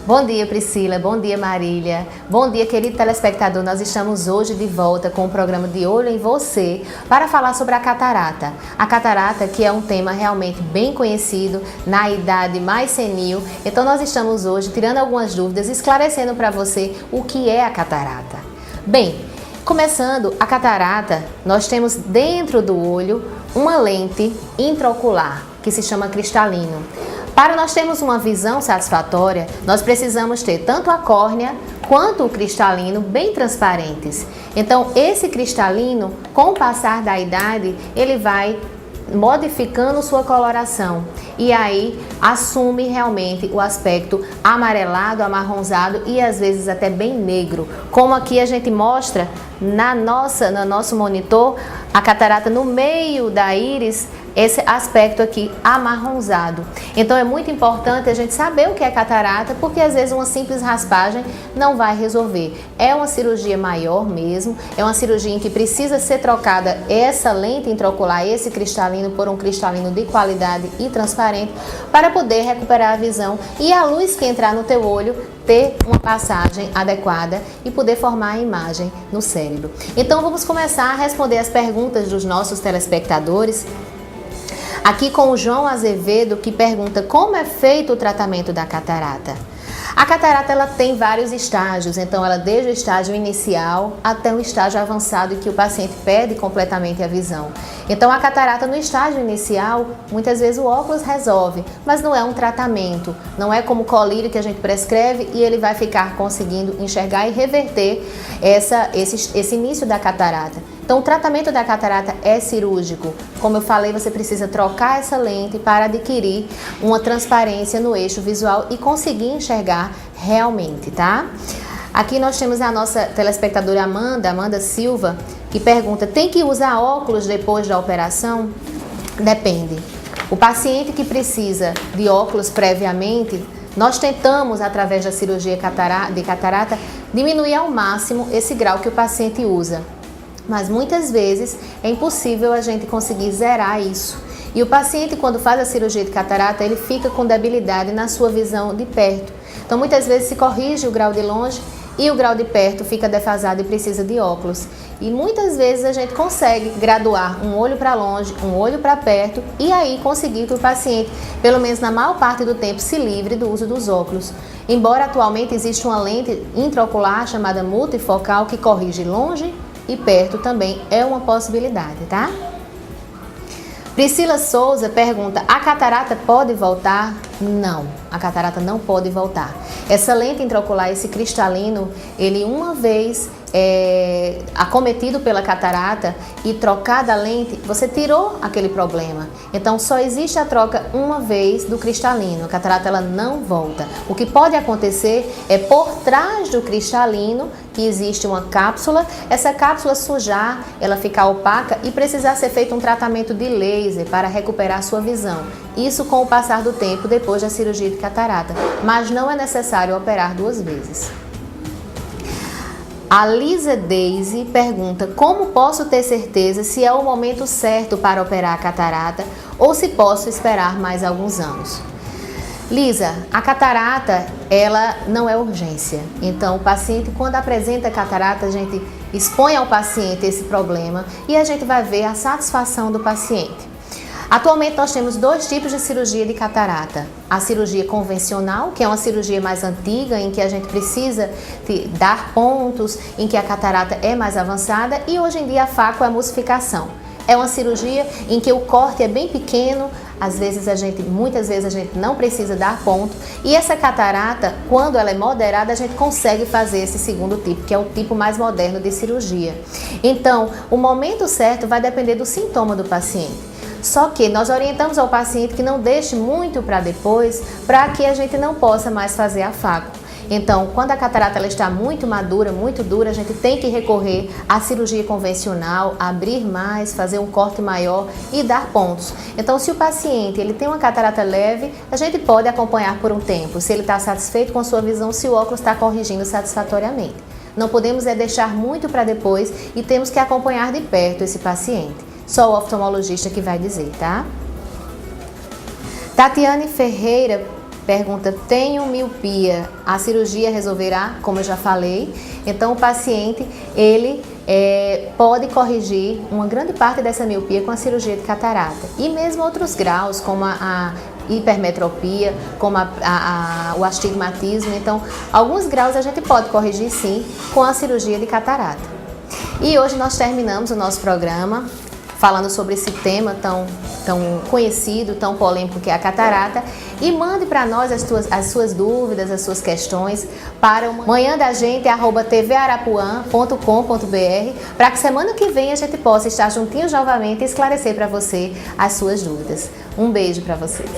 Bom dia, Priscila. Bom dia, Marília. Bom dia, querido telespectador. Nós estamos hoje de volta com o programa De Olho em Você para falar sobre a catarata. A catarata, que é um tema realmente bem conhecido na idade mais senil. Então, nós estamos hoje tirando algumas dúvidas, esclarecendo para você o que é a catarata. Bem, começando, a catarata, nós temos dentro do olho uma lente intraocular, que se chama cristalino. Para nós termos uma visão satisfatória, nós precisamos ter tanto a córnea quanto o cristalino bem transparentes. Então, esse cristalino, com o passar da idade, ele vai modificando sua coloração e aí assume realmente o aspecto amarelado, amarronzado e às vezes até bem negro, como aqui a gente mostra no nosso monitor, a catarata no meio da íris, esse aspecto aqui amarronzado. Então é muito importante a gente saber o que é catarata, porque às vezes uma simples raspagem não vai resolver. É uma cirurgia maior mesmo, é uma cirurgia em que precisa ser trocada essa lente intraocular, esse cristalino, por um cristalino de qualidade e transparente, para poder recuperar a visão e a luz que entrar no teu olho ter uma passagem adequada e poder formar a imagem no cérebro. Então vamos começar a responder as perguntas dos nossos telespectadores. Aqui com o João Azevedo, que pergunta como é feito o tratamento da catarata. A catarata ela tem vários estágios, então ela desde o estágio inicial até o estágio avançado em que o paciente perde completamente a visão. Então a catarata no estágio inicial, muitas vezes o óculos resolve, mas não é um tratamento, não é como colírio que a gente prescreve e ele vai ficar conseguindo enxergar e reverter esse início da catarata. Então o tratamento da catarata é cirúrgico. Como eu falei, você precisa trocar essa lente para adquirir uma transparência no eixo visual e conseguir enxergar realmente, tá? Aqui nós temos a nossa telespectadora Amanda Silva, que pergunta, tem que usar óculos depois da operação? Depende. O paciente que precisa de óculos previamente, nós tentamos, através da cirurgia de catarata, diminuir ao máximo esse grau que o paciente usa. Mas muitas vezes é impossível a gente conseguir zerar isso. E o paciente, quando faz a cirurgia de catarata, ele fica com debilidade na sua visão de perto. Então, muitas vezes se corrige o grau de longe e o grau de perto fica defasado e precisa de óculos. E muitas vezes a gente consegue graduar um olho para longe, um olho para perto e aí conseguir que o paciente, pelo menos na maior parte do tempo, se livre do uso dos óculos. Embora atualmente exista uma lente intraocular chamada multifocal que corrige longe e perto também é uma possibilidade, tá? Priscila Souza pergunta, a catarata pode voltar? Não, a catarata não pode voltar. Essa lente intraocular, esse cristalino, ele uma vez acometido pela catarata e trocada a lente, você tirou aquele problema. Então só existe a troca uma vez do cristalino, a catarata ela não volta. O que pode acontecer é por trás do cristalino que existe uma cápsula, essa cápsula sujar, ela ficar opaca e precisar ser feito um tratamento de laser para recuperar a sua visão. Isso com o passar do tempo depois da cirurgia de catarata, mas não é necessário operar duas vezes. A Lisa Daisy pergunta, como posso ter certeza se é o momento certo para operar a catarata ou se posso esperar mais alguns anos? Lisa, a catarata, ela não é urgência. Então, o paciente, quando apresenta catarata, a gente expõe ao paciente esse problema e a gente vai ver a satisfação do paciente. Atualmente nós temos dois tipos de cirurgia de catarata. A cirurgia convencional, que é uma cirurgia mais antiga, em que a gente precisa dar pontos, em que a catarata é mais avançada, e hoje em dia a facoemulsificação. É uma cirurgia em que o corte é bem pequeno, muitas vezes a gente não precisa dar ponto, e essa catarata, quando ela é moderada, a gente consegue fazer esse segundo tipo, que é o tipo mais moderno de cirurgia. Então, o momento certo vai depender do sintoma do paciente. Só que nós orientamos ao paciente que não deixe muito para depois, para que a gente não possa mais fazer a faco. Então, quando a catarata ela está muito madura, muito dura, a gente tem que recorrer à cirurgia convencional, abrir mais, fazer um corte maior e dar pontos. Então, se o paciente ele tem uma catarata leve, a gente pode acompanhar por um tempo, se ele está satisfeito com sua visão, se o óculos está corrigindo satisfatoriamente. Não podemos deixar muito para depois e temos que acompanhar de perto esse paciente. Só o oftalmologista que vai dizer, tá? Tatiane Ferreira pergunta: tenho miopia, a cirurgia resolverá? Como eu já falei. Então o paciente, ele pode corrigir uma grande parte dessa miopia com a cirurgia de catarata. E mesmo outros graus, como a hipermetropia, como o astigmatismo. Então, alguns graus a gente pode corrigir sim com a cirurgia de catarata. E hoje nós terminamos o nosso programa falando sobre esse tema tão conhecido, tão polêmico que é a catarata. E mande para nós as suas dúvidas, as suas questões para o manhãdagente@tvarapuã.com.br, para que semana que vem a gente possa estar juntinhos novamente e esclarecer para você as suas dúvidas. Um beijo para vocês.